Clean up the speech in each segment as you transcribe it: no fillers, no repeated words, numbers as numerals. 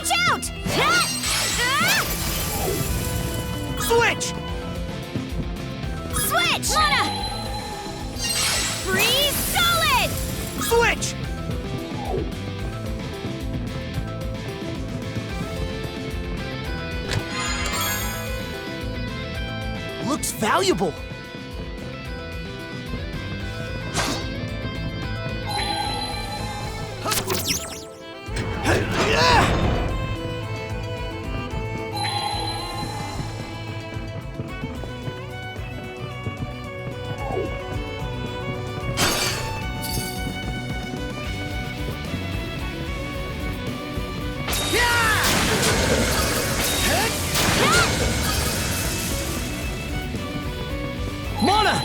Switch out! Switch! Switch! Mana! Freeze solid! Switch! Looks valuable. Mana!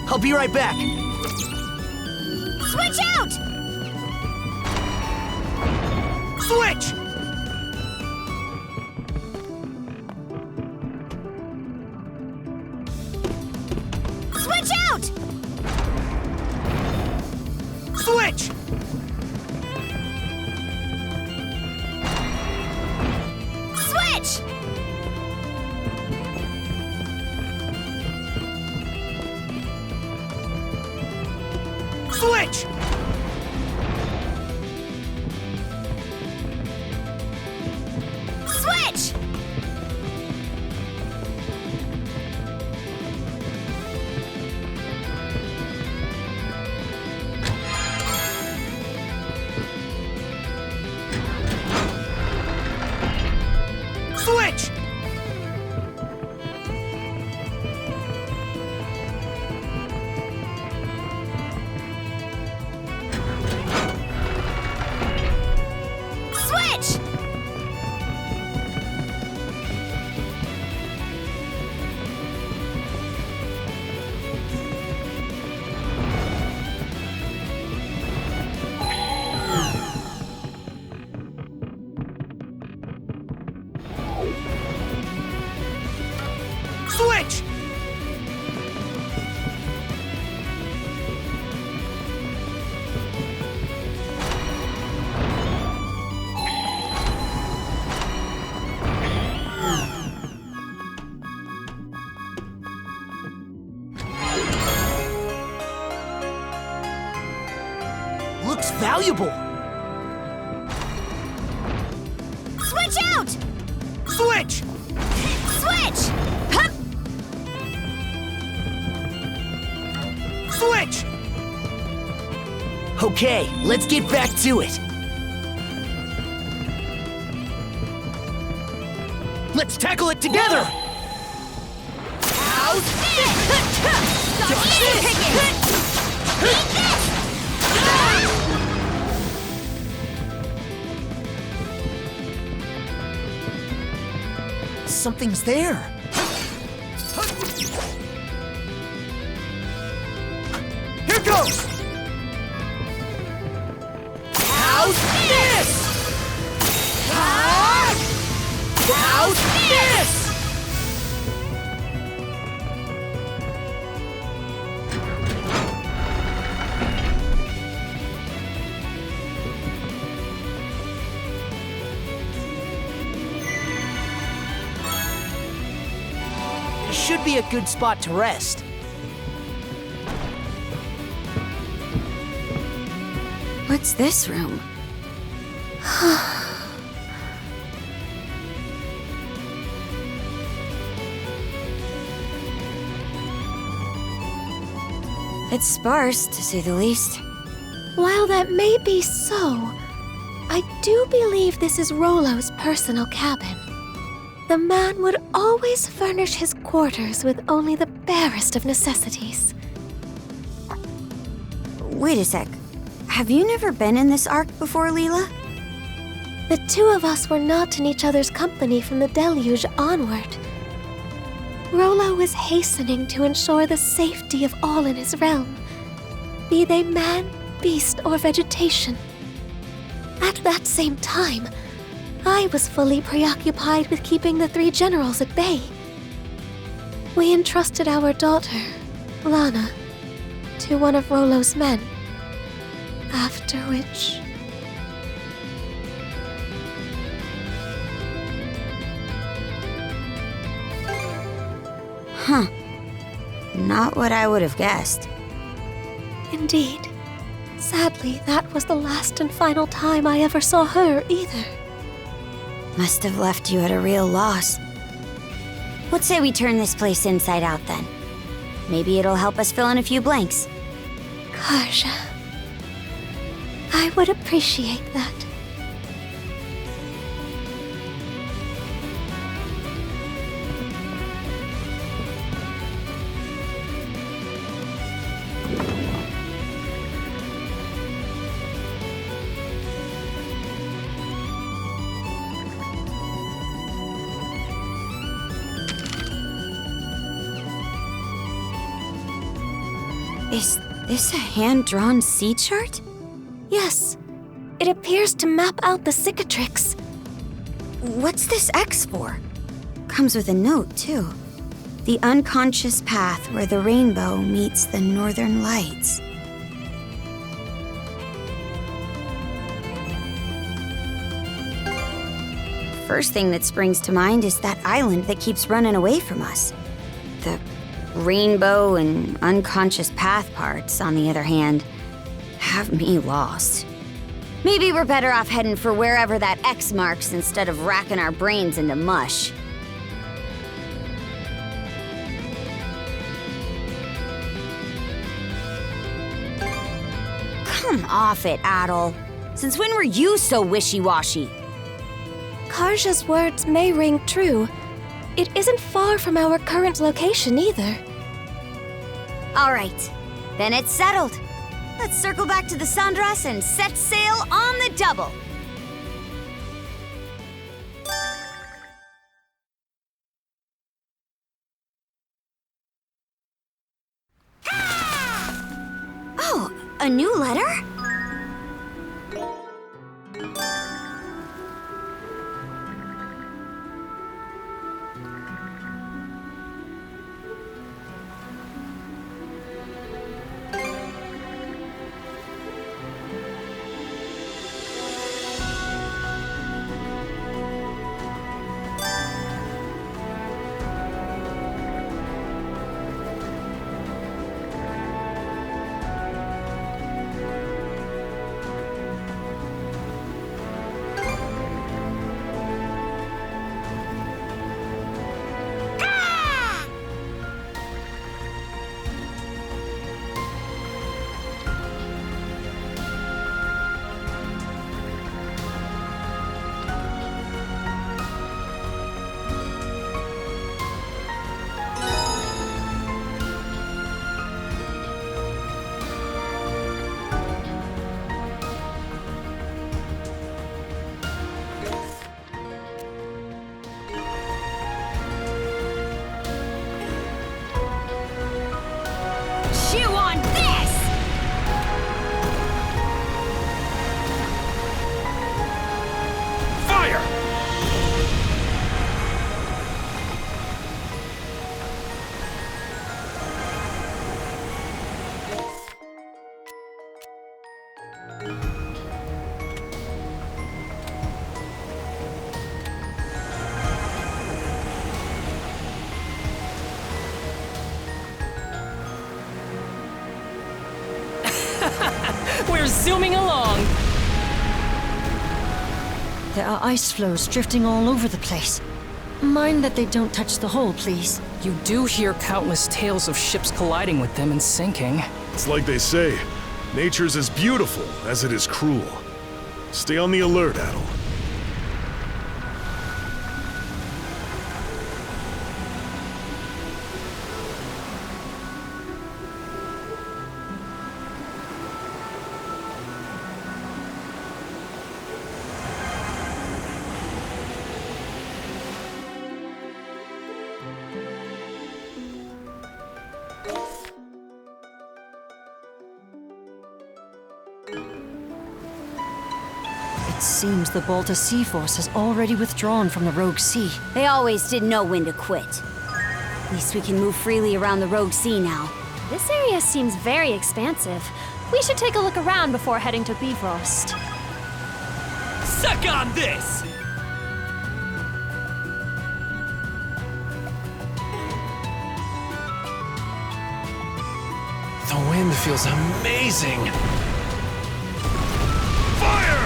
I'll be right back. Switch out! Switch! Switch out! Switch! Switch! Switch! Switch! Switch! Switch! Switch! Looks valuable. Switch out! Switch! Switch! Hup! Switch! Okay, let's get back to it. Let's tackle it together! How's Something's there. Here goes! How's this? How's this? Should be a good spot to rest. What's this room? It's sparse, to say the least. While that may be so, I do believe this is Rollo's personal cabin. The man would always furnish his quarters with only the barest of necessities. Wait a sec. Have you never been in this ark before, Leela? The two of us were not in each other's company from the deluge onward. Rollo was hastening to ensure the safety of all in his realm, be they man, beast, or vegetation. At that same time, I was fully preoccupied with keeping the three generals at bay. We entrusted our daughter, Lana, to one of Rollo's men. After which... Huh. Not what I would have guessed. Indeed. Sadly, that was the last and final time I ever saw her either. Must have left you at a real loss. Let's say we turn this place inside out then. Maybe it'll help us fill in a few blanks. Karja. I would appreciate that. Is this a hand-drawn sea chart? Yes. It appears to map out the cicatrix. What's this X for? Comes with a note, too. The unconscious path where the rainbow meets the northern lights. First thing that springs to mind is that island that keeps running away from us. The rainbow and unconscious path parts, on the other hand, have me lost. Maybe we're better off heading for wherever that X marks instead of racking our brains into mush. Come off it, Adol. Since when were you so wishy-washy? Karja's words may ring true. It isn't far from our current location either. All right, then it's settled. Let's circle back to the Sandras and set sail on the double. Oh, a new letter? We're zooming along! There are ice floes drifting all over the place. Mind that they don't touch the hull, please. You do hear countless tales of ships colliding with them and sinking. It's like they say, nature's as beautiful as it is cruel. Stay on the alert, Adol. It seems the Balta Sea Force has already withdrawn from the Rogue Sea. They always did know when to quit. At least we can move freely around the Rogue Sea now. This area seems very expansive. We should take a look around before heading to Bifrost. Suck on this! The wind feels amazing. Fire!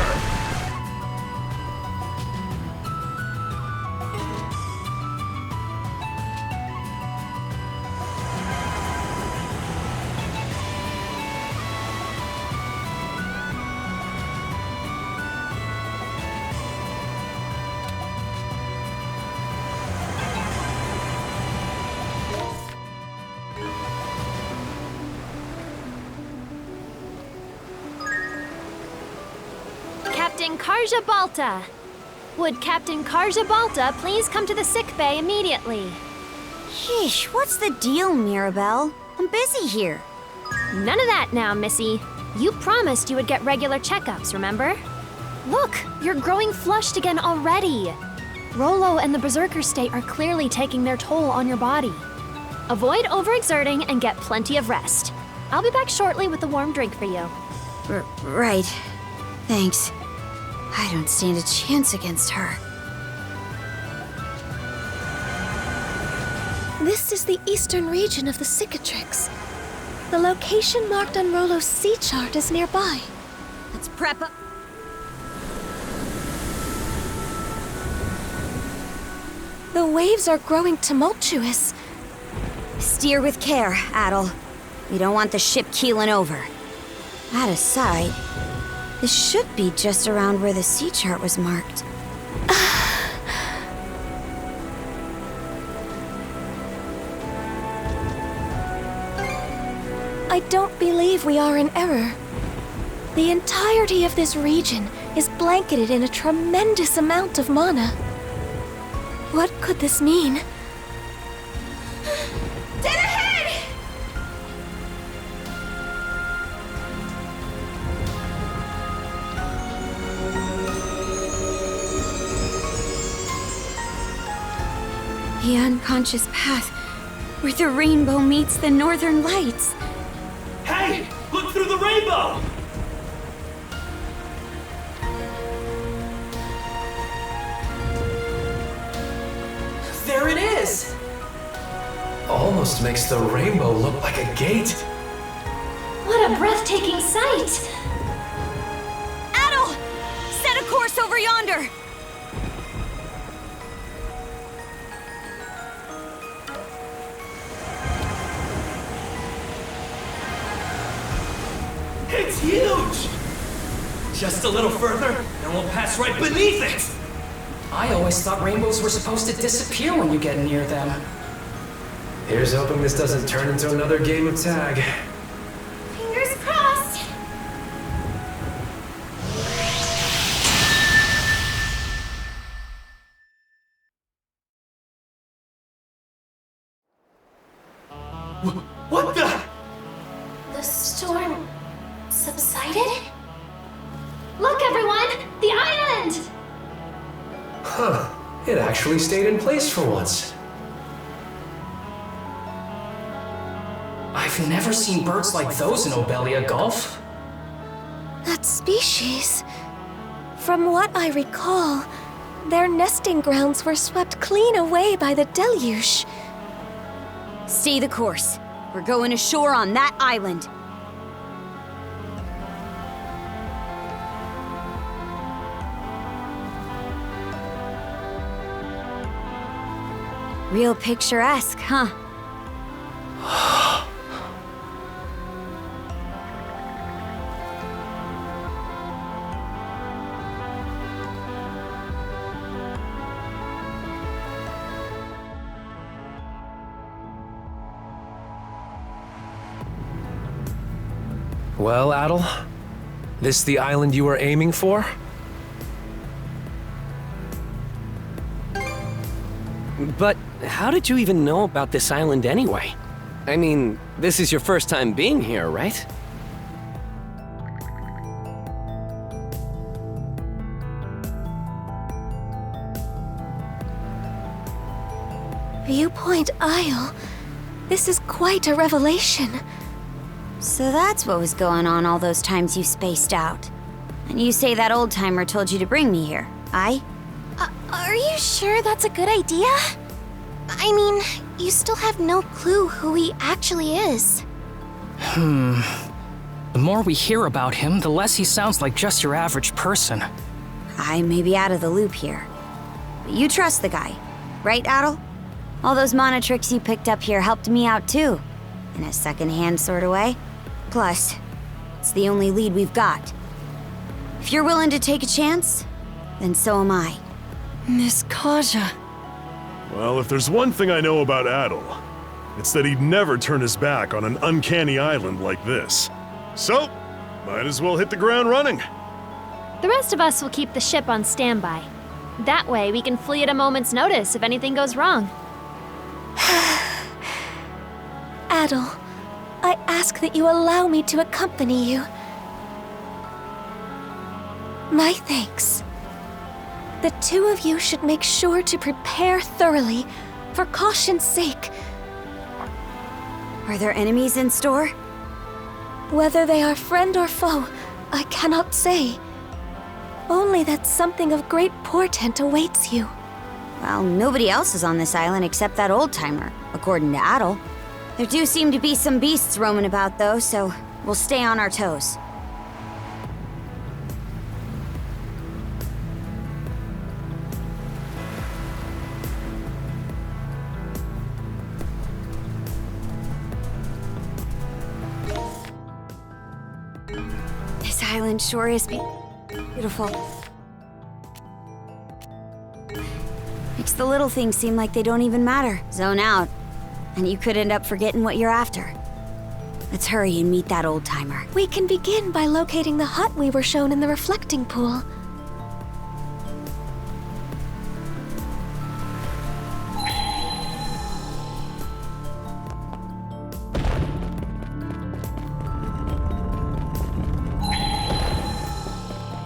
Captain Karja Balta. Would Captain Karja Balta please come to the sick bay immediately? Yeesh, what's the deal, Mirabelle? I'm busy here. None of that now, Missy. You promised you would get regular checkups, remember? Look, you're growing flushed again already. Rollo and the Berserker state are clearly taking their toll on your body. Avoid overexerting and get plenty of rest. I'll be back shortly with a warm drink for you. Right. Thanks. I don't stand a chance against her. This is the eastern region of the Cicatrix. The location marked on Rollo's sea chart is nearby. Let's prep up. The waves are growing tumultuous. Steer with care, Adol. We don't want the ship keeling over. That aside, this should be just around where the sea chart was marked. I don't believe we are in error. The entirety of this region is blanketed in a tremendous amount of mana. What could this mean? Dead ahead! The unconscious path where the rainbow meets the northern lights. Hey! Look through the rainbow! There it is! Almost makes the rainbow look like a gate. What a breathtaking sight! Adol! Set a course over yonder! It's huge! Just a little further, and we'll pass right beneath it! I always thought rainbows were supposed to disappear when you get near them. Here's hoping this doesn't turn into another game of tag. Fingers crossed! What the? The storm subsided? Look, everyone! The island! Huh. It actually stayed in place for once. I've never seen birds like those in Obelia Gulf. That species. From what I recall, their nesting grounds were swept clean away by the deluge. Stay the course. We're going ashore on that island. Real picturesque, huh? Well, Adol, this the island you were aiming for? But how did you even know about this island anyway? I mean, this is your first time being here, right? Viewpoint Isle. This is quite a revelation. So that's what was going on all those times you spaced out. And you say that old-timer told you to bring me here, aye? Are you sure that's a good idea? I mean, you still have no clue who he actually is. The more we hear about him, the less he sounds like just your average person. I may be out of the loop here. But you trust the guy, right, Adol? All those mana tricks you picked up here helped me out too, in a second-hand sort of way. Plus, it's the only lead we've got. If you're willing to take a chance, then so am I. Miss Kaja. Well, if there's one thing I know about Adol, it's that he'd never turn his back on an uncanny island like this. So, might as well hit the ground running. The rest of us will keep the ship on standby. That way, we can flee at a moment's notice if anything goes wrong. Adol, I ask that you allow me to accompany you. My thanks. The two of you should make sure to prepare thoroughly, for caution's sake. Are there enemies in store? Whether they are friend or foe, I cannot say. Only that something of great portent awaits you. Well, nobody else is on this island except that old-timer, according to Adol. There do seem to be some beasts roaming about, though, so we'll stay on our toes. This island sure is beautiful. Makes the little things seem like they don't even matter. Zone out, and you could end up forgetting what you're after. Let's hurry and meet that old-timer. We can begin by locating the hut we were shown in the reflecting pool.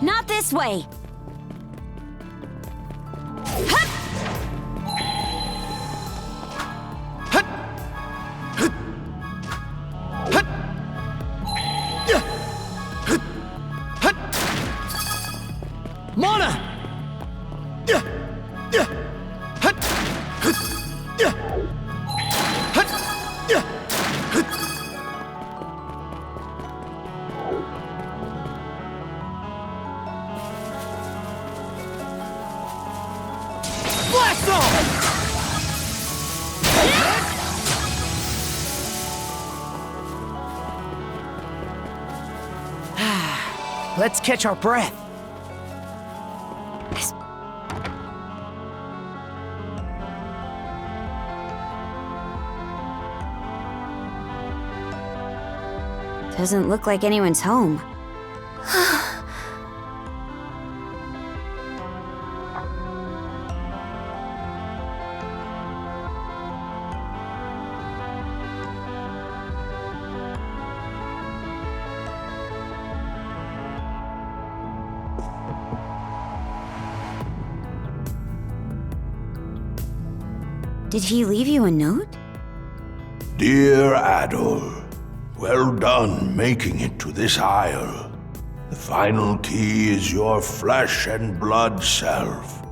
Not this way! Mana! Blast off! Let's catch our breath. Doesn't look like anyone's home. Did he leave you a note? Dear Adol, well done making it to this isle. The final key is your flesh and blood self.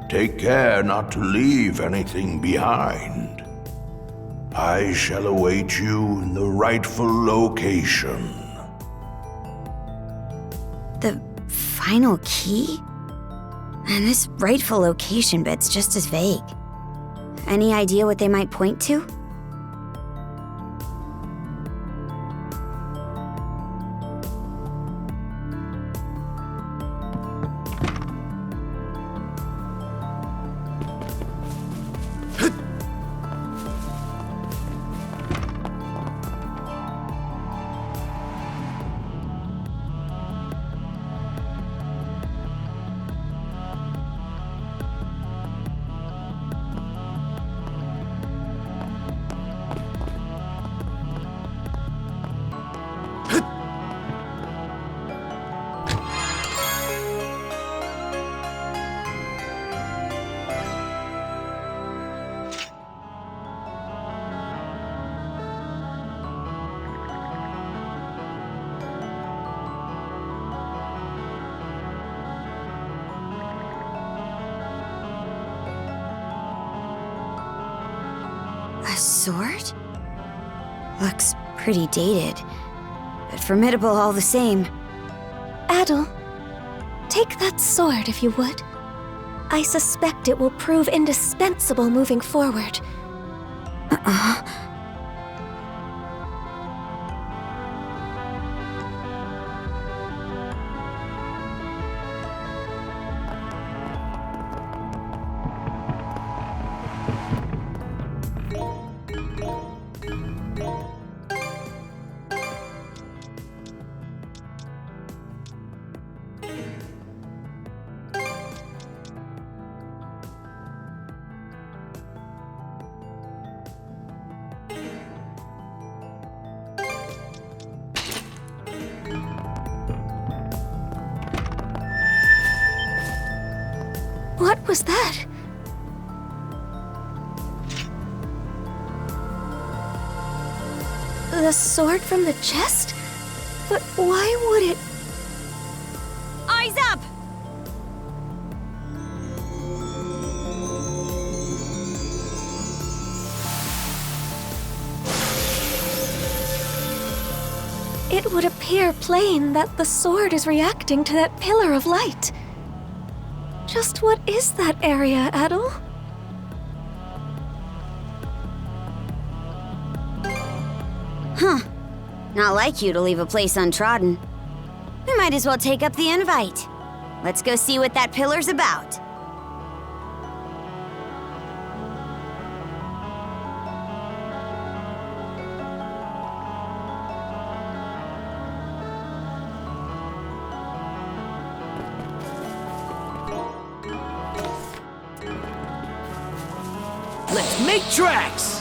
Take care not to leave anything behind. I shall await you in the rightful location. The final key? And this rightful location bit's just as vague. Any idea what they might point to? sword? Looks pretty dated, but formidable all the same. Adol, take that sword if you would. I suspect it will prove indispensable moving forward. What was that? The sword from the chest? But why would it... Eyes up! It would appear plain that the sword is reacting to that pillar of light. Just what is that area, Adol? Huh. Not like you to leave a place untrodden. We might as well take up the invite. Let's go see what that pillar's about. Let's make tracks!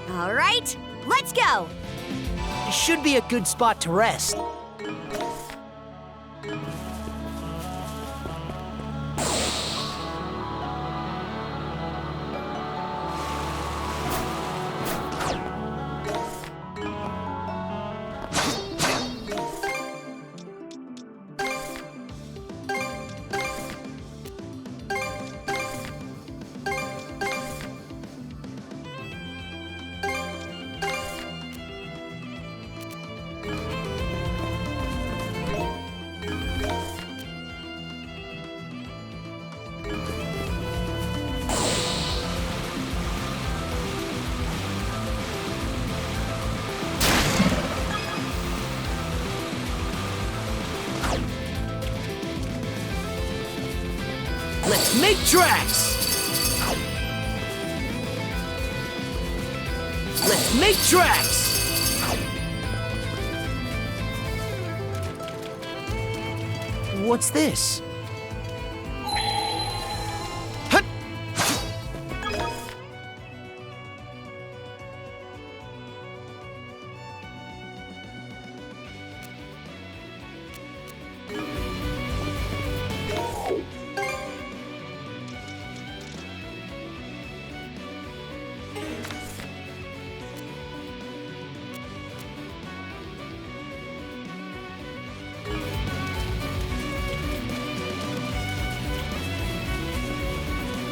All right, let's go! It should be a good spot to rest. Let's make tracks! Let's make tracks! What's this? Hut!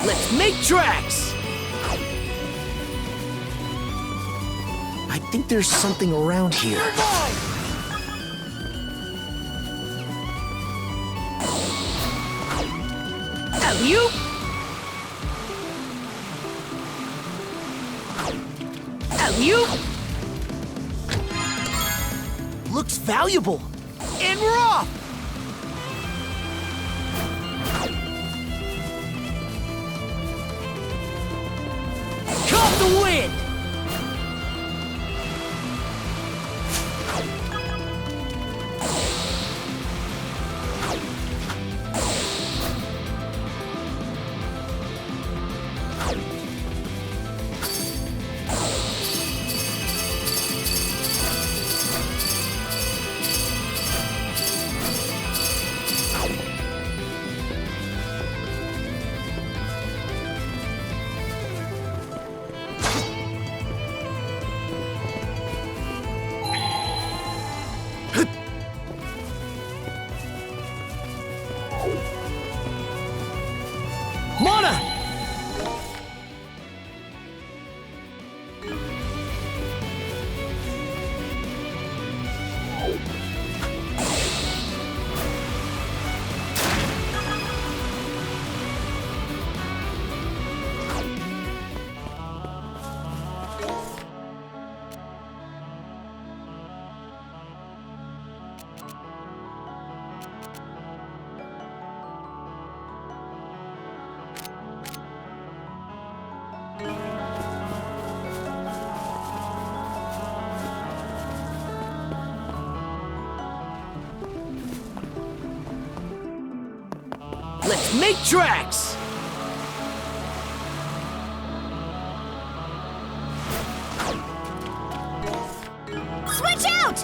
Let's make tracks! I think there's something around here. Alley-oop! Alley-oop! Looks valuable. And we're off! Caught the wind! Let's make tracks! Switch out!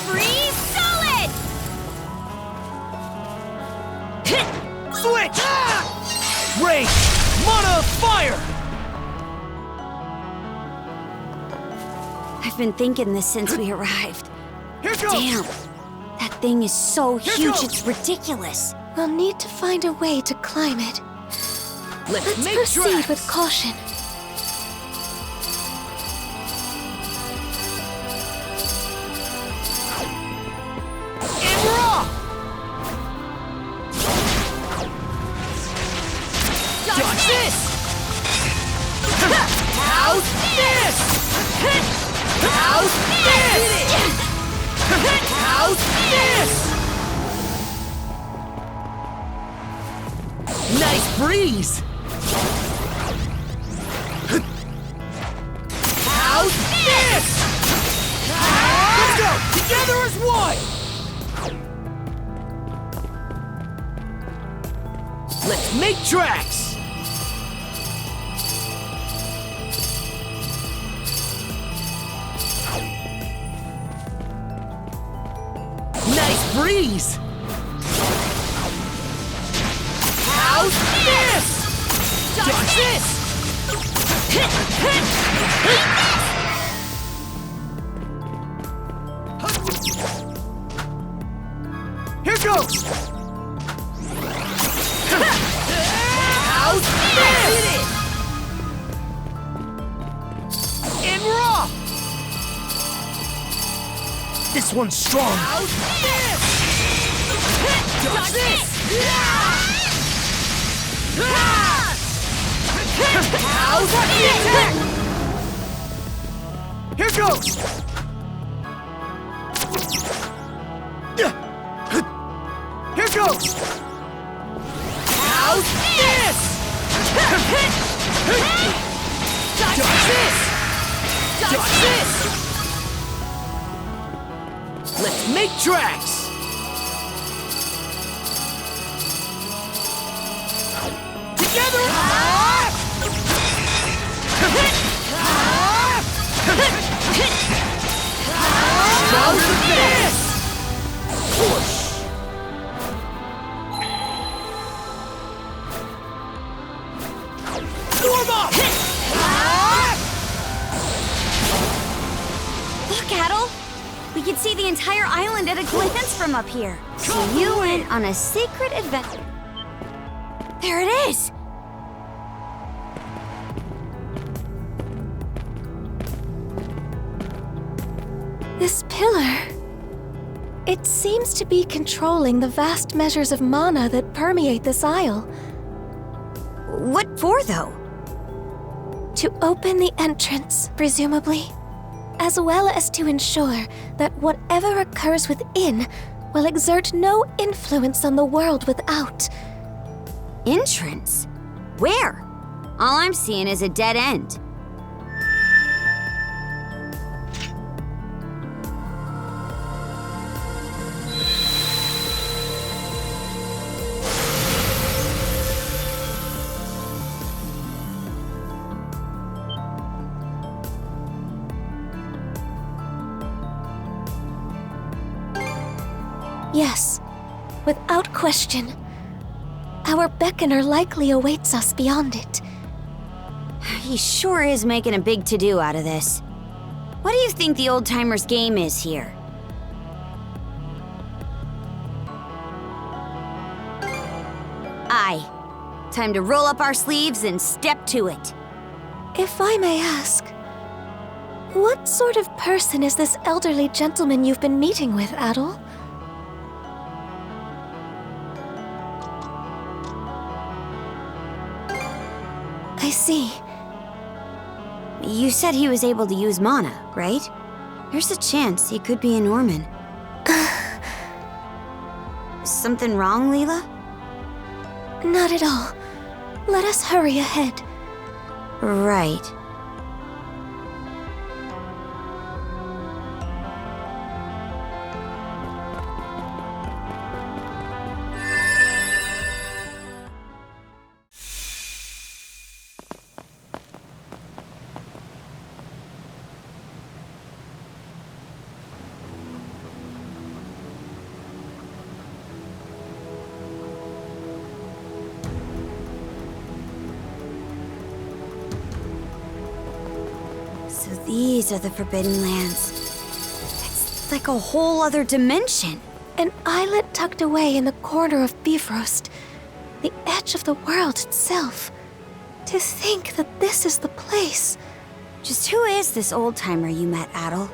Freeze solid! Switch! Rage! Mana fire! I've been thinking this since we arrived. Here goes! Damn, that thing is so huge, goes. it's ridiculous. We'll need to find a way to climb it. Let's make proceed tracks. with caution. And we're off! Dodge this! How's this? How's this? How's this? Nice breeze! How's this? Let's go! Together as one! Let's make tracks! Nice breeze! How's this? Dodge this! Here goes! How's this? And we're off! This one's strong! How's this? Dodge this! How's this? Here goes! Here goes! How's this? Dodge this! Dodge this! Let's make tracks! Together! How's this? Push! Storm up! Look, Adol! We can see the entire island at a glance from up here. So you went on a secret adventure. There it is! This pillar... It seems to be controlling the vast measures of mana that permeate this isle. What for, though? To open the entrance, presumably. As well as to ensure that whatever occurs within will exert no influence on the world without. Entrance? Where? All I'm seeing is a dead end. Yes, without question. Our beckoner likely awaits us beyond it. He sure is making a big to-do out of this. What do you think the old-timers' game is here? Aye. Time to roll up our sleeves and step to it. If I may ask, what sort of person is this elderly gentleman you've been meeting with, Adol? I see. You said he was able to use mana, right? There's a chance he could be a Norman. Something wrong, Leela? Not at all. Let us hurry ahead. Right. So these are the Forbidden Lands. It's like a whole other dimension. An islet tucked away in the corner of Bifrost. The edge of the world itself. To think that this is the place. Just who is this old-timer you met, Adol?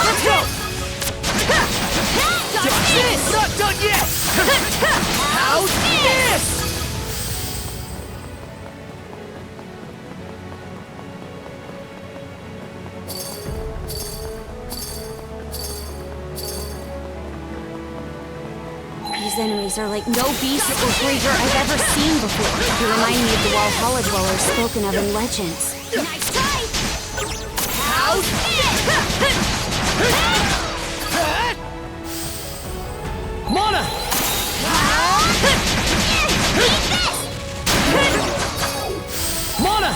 Let's go! This! Not done yet! How's this? These enemies are like no beast or creature I've ever seen before. They remind me of the Valhalla dwellers spoken of in legends. Nice try! How's this? Mana! Mana!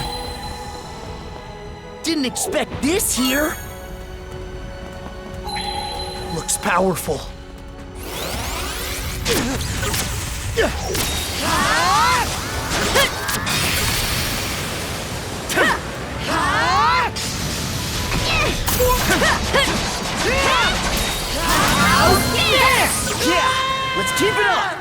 Didn't expect this here. Looks powerful. Yeah! Let's keep it up!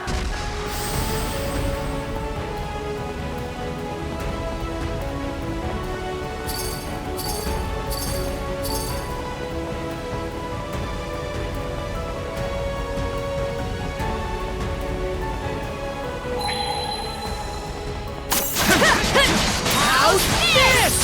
How's this?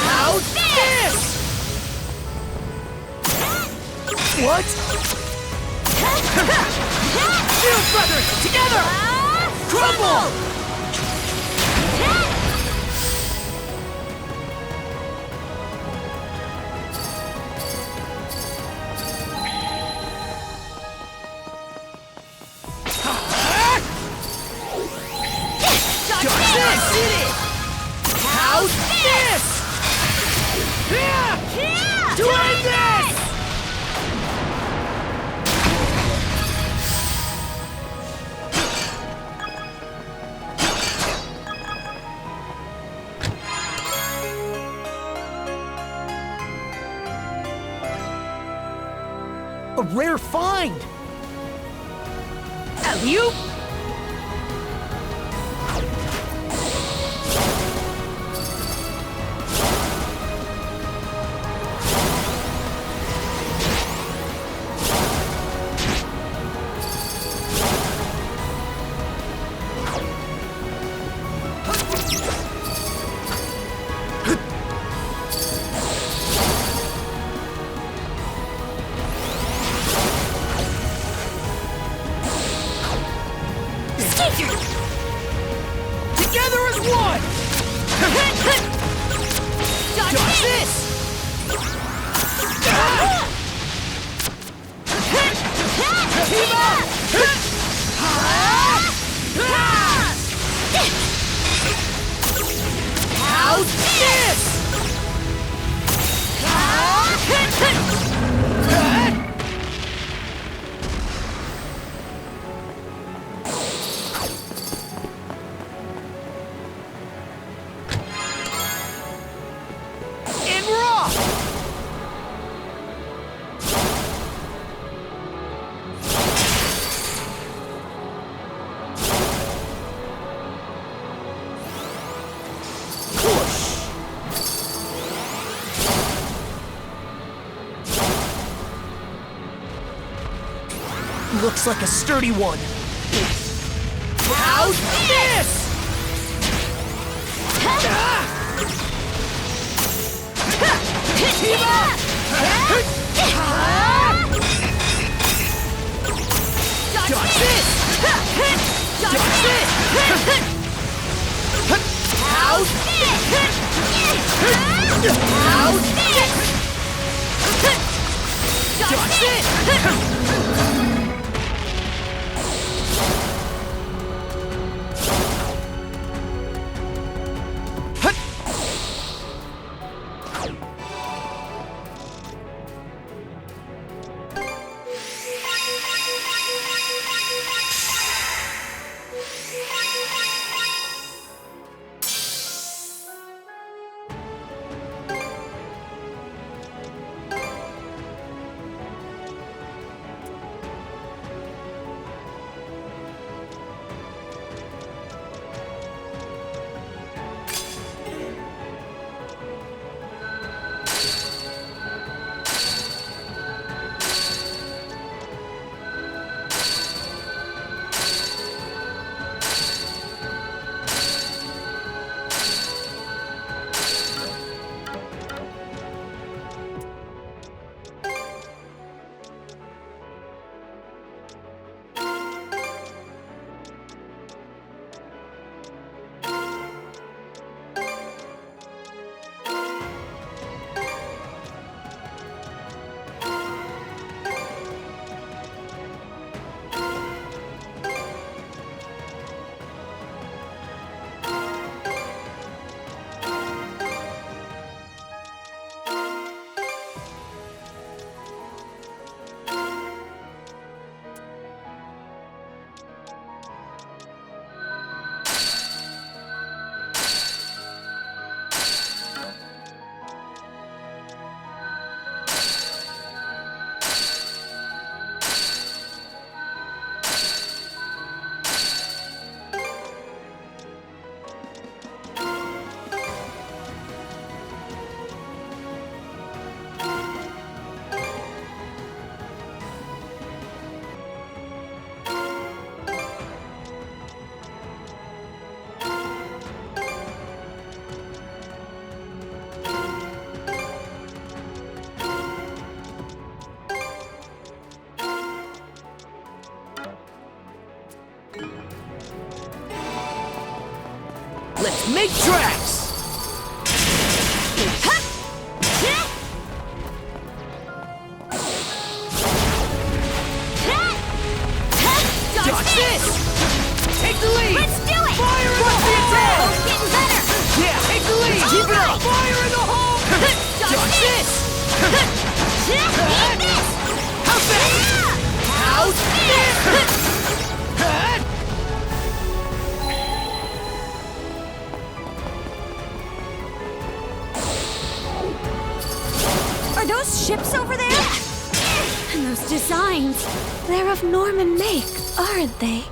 How's this? What? Shield brothers, together! Crumble! How's this? Doing this! A rare find! Alley-oop! Together as one! Dodge this! Team up! How's this? Looks like a sturdy one. How's this? Team up! Dodge this! Dodge this! How's this? How's this? Dodge this! Let's make tracks! Dodge this! Take the lead! Let's do it! Fire in the hole! Both getting better! Yeah, take the lead! Keep it up! Fire in the hole! Dodge this! Eat this! How's that? How's this? Are those ships over there? And those designs. They're of Norman make, aren't they?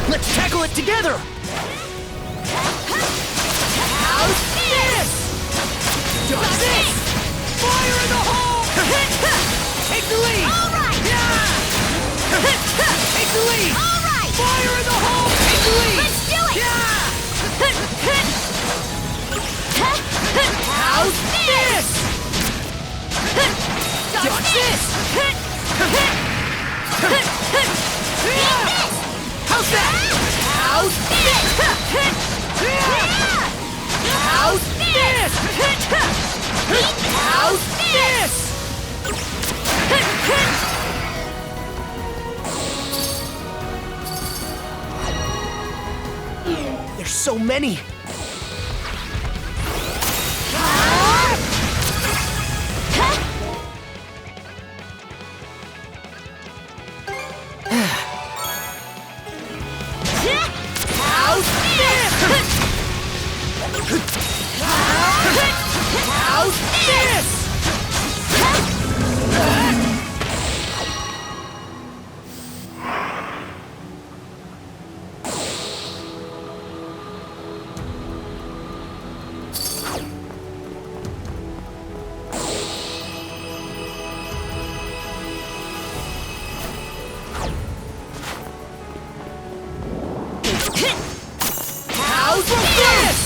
Let's tackle it together! How's this? Dodge this! Fire in the hole! Take the lead! All right! Take the lead! All right! Fire in the hole! Take the lead! Let's do it! How's this? Dodge this! How's that? How's this? How's this? How's this? There's so many. How's this? How's this? How's this?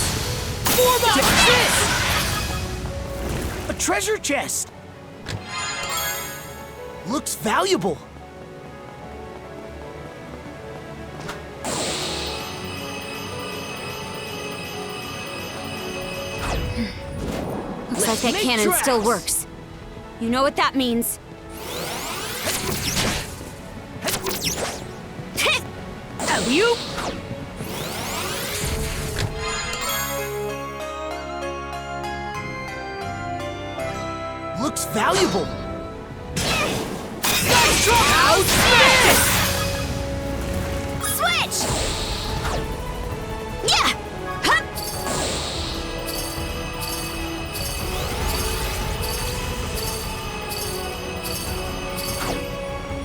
Form up! This! A treasure chest! Looks valuable. Looks like that cannon still works. You know what that means. You? Looks valuable. Nice try! How's this? Switch! Yeah! Hup!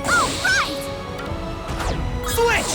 All right! Switch!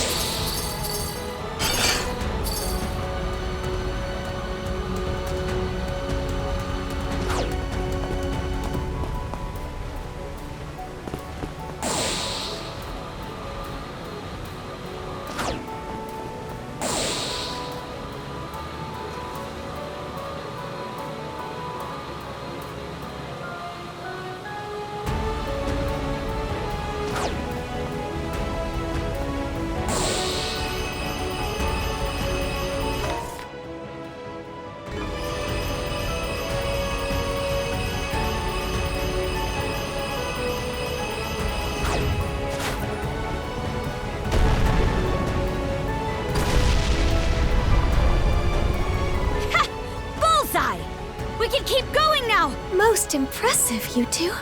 We can keep going now! Most impressive, you two.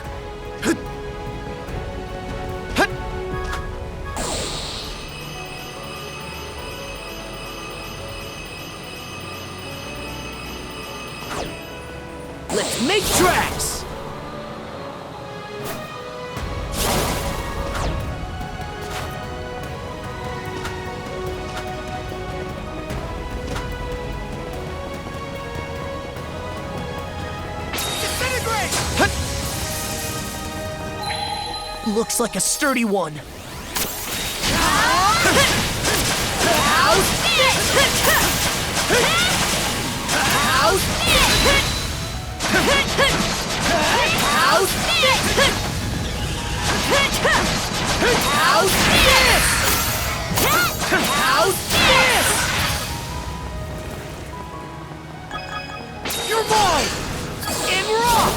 Let's make tracks! Looks like a sturdy one. How's this? You're mine! And rock!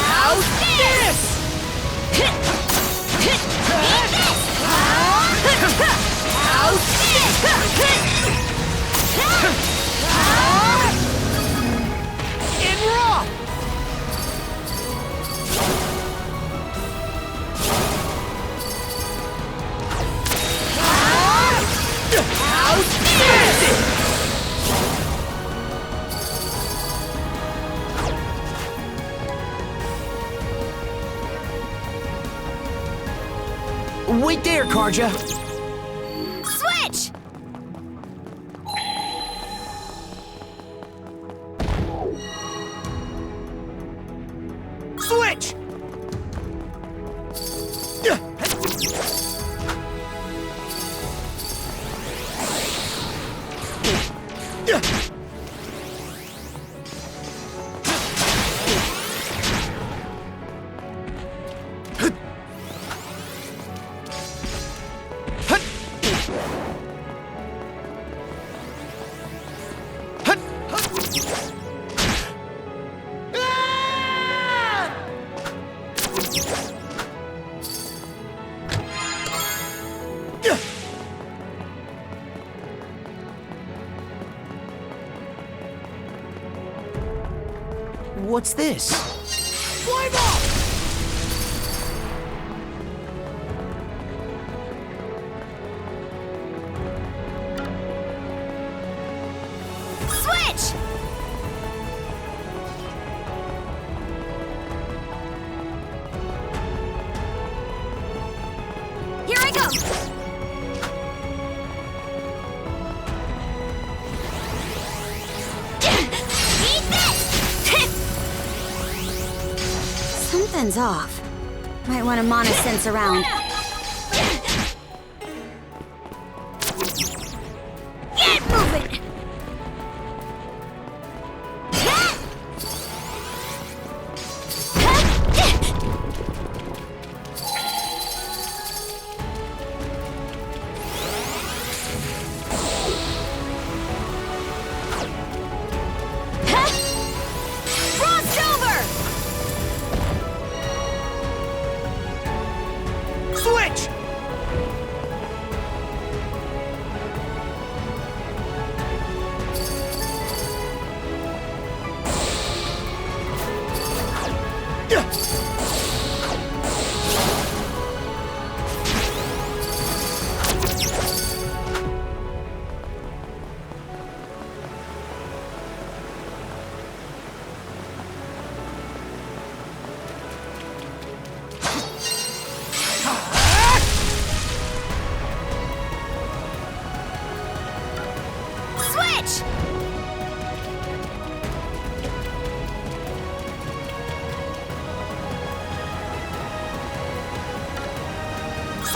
How's this? And rock! How's this? Wait there, Karja. Switch! Switch! What's this? Climb up! Switch! Here I go! Eat this! Something's off. Might want to mana sense around. Get moving!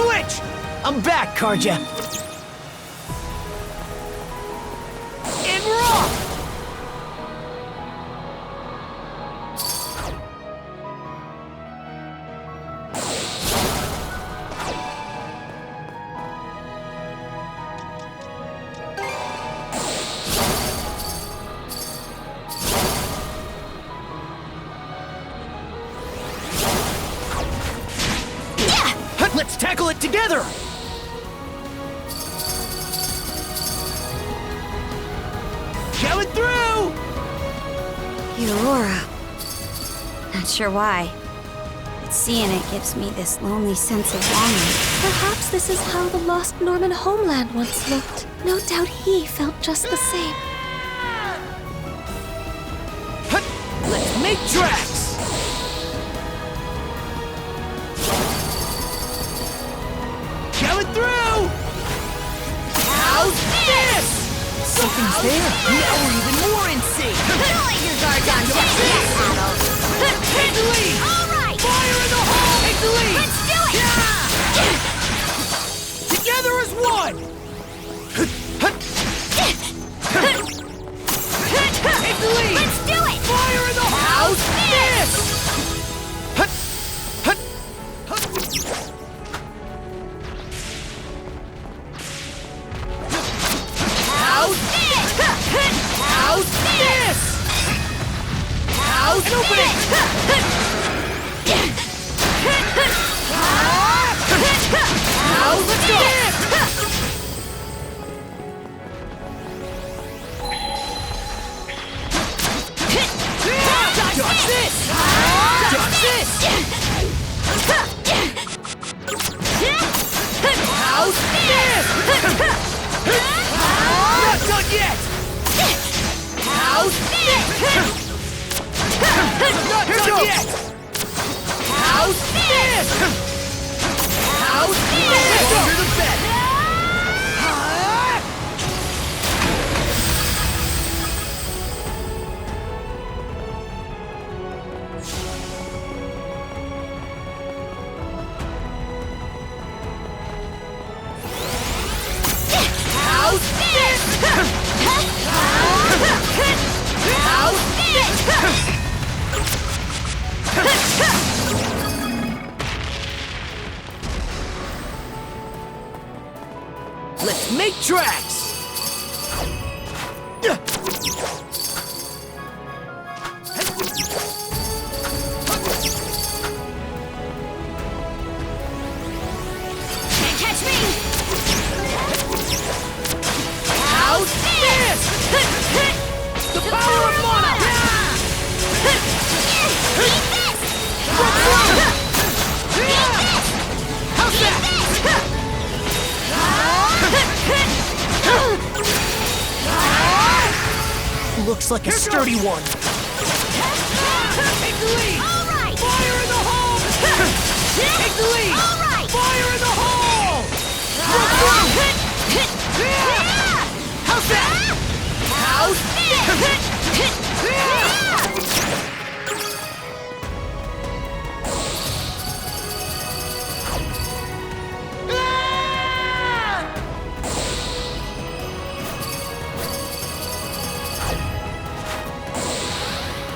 switch! I'm back, Karja. And we're off! Let's tackle it together! Coming through! Aurora. Not sure why. But seeing it gives me this lonely sense of longing. Perhaps this is how the lost Norman homeland once looked. No doubt he felt just the same. Let's make tracks! Coming through! How's this? Something's there. Now we're even more in sync. Don't let your guard down just yet, Adol. Take the lead! All right! Fire in the hole! Take the lead! Let's do it! Together as one! Take the lead! Let's do it! Fire in the hole! How's this? How's this? How's this? How's opening? How's this? Dodge this! Dodge this! How's this? Not done yet! How's this? Not done yet! How's this? How's this? Under the bed! How's this? How's this? Let's make tracks! Can't catch me! How's this? The power of mana! Eat this! How's that? Looks like a sturdy one. Take the lead! All right! Fire in the hole! Take the lead! All right! Fire in the hole! How's that? How's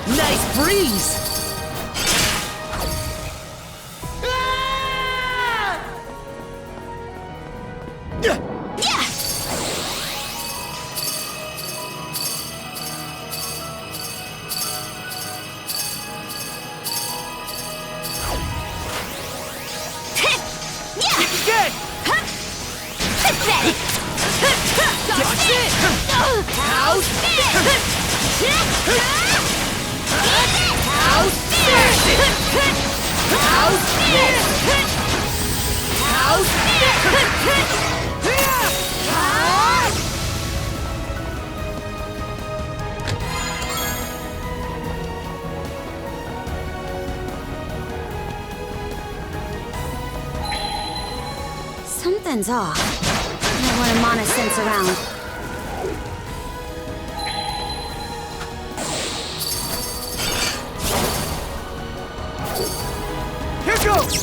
Nice breeze! Again! Dodge it! How's this? How's this? How's this? How's Something's off. I want to mana sense around. Here goes!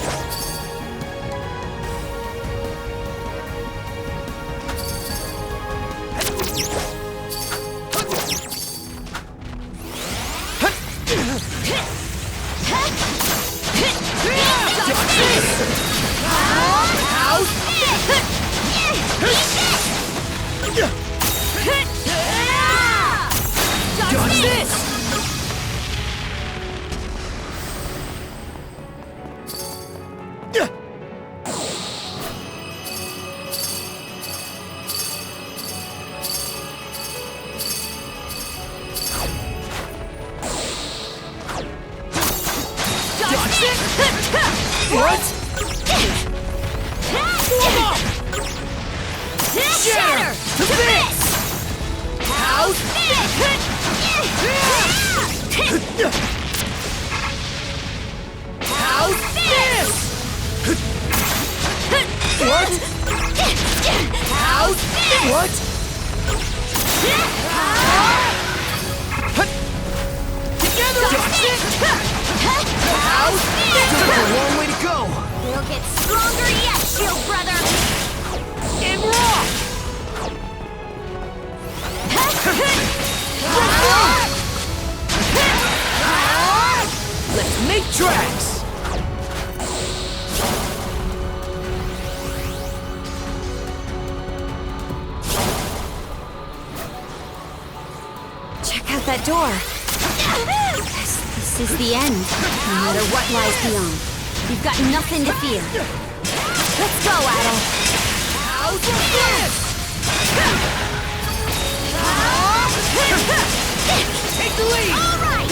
this! What? Shatter to this! How's this? How's this? What? How's this? What? Together! How's this? Took a long way to go. We'll get stronger yet, Shield Brother! And rock! Let's make tracks! Check out that door. This is the end, no matter what lies beyond. You've got nothing to fear. Let's go, Adol. How's this? Take the lead! All right!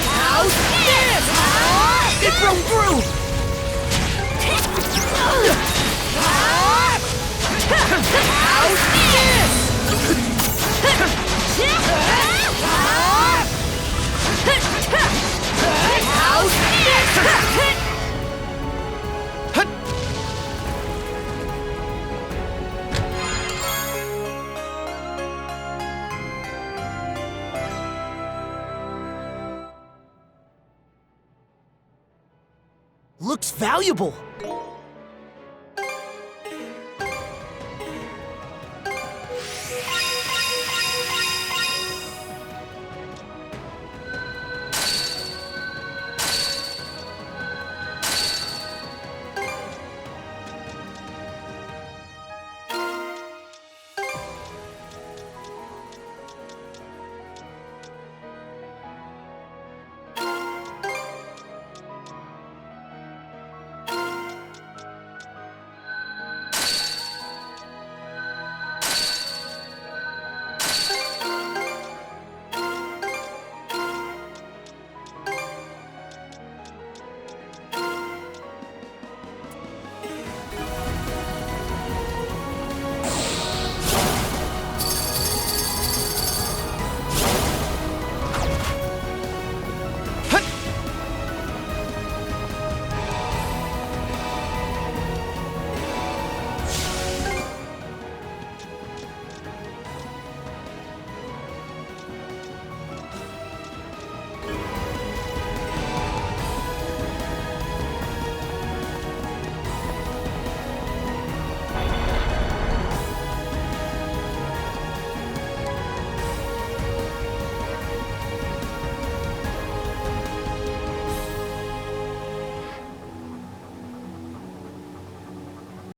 How's this? It broke through! How's this? How's this? Looks valuable.